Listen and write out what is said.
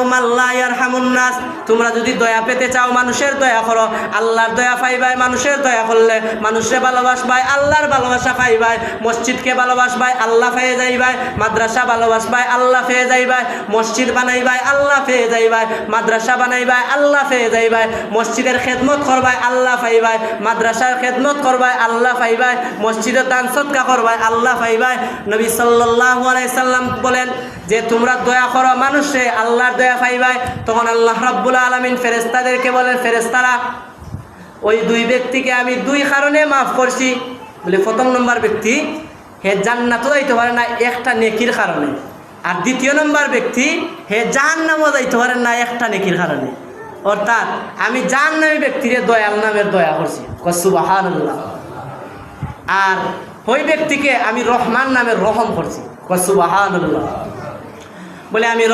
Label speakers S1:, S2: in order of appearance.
S1: ইয়ারহামু মান লা ইয়ারহামুন নাস, তোমরা যদি দয়া পেতে চাও মানুষের দয়া করো, আল্লাহর দয়া পাইবাই। মানুষের দয়া করলে মানুষে ভালোবাসবাই, আল্লাহর ভালোবাসা পাইবাই। মসজিদকে ভালোবাসবাই, আল্লাহ পেয়ে যাইবাই। মাদ্রাসা ভালোবাসবাই, আল্লাহ পেয়ে যাইবাই। মসজিদ বানাইবাই, আল্লাহ পেয়ে যাইবাই। মাদ্রাসা বানাইবাই, আল্লাহ পেয়ে যাইবাই। মসজিদের খেদমত করবাই, আল্লাহ পাইবাই। মাদ্রাসার খেদমত করবাই, আল্লাহ পাইবাই। মসজিদের দান সদকা করবাই, আল্লাহ পাইবাই। নবী সাল্লাল্লাহু আলাইহি সাল্লাম বলেন যে তোমরা দয়া করো মানুষে, আল্লাহর দয়া পাইবাই। তখন আল্লাহ রাব্বুল আলামিন ফেরেশতাদেরকে বলেন, ফেরেশতারা ওই দুই ব্যক্তিকে আমি দুই কারণে মাফ করছি। বলে প্রথম নম্বর ব্যক্তি হে জান্নাতও যাইতে পারে না একটা নেকির কারণে, আর দ্বিতীয় নম্বর ব্যক্তি হে জাহান্নামও যাইতে পারে না একটা নেকির কারণে। অর্থাৎ আমি জাহান্নামী ব্যক্তিরে দয়াল নামের দয়া করছি, সুবহানাল্লাহ। আর ওই ব্যক্তিকে আমি রহমান নামের রহম করছি, সুবহানাল্লাহ। বলে আমি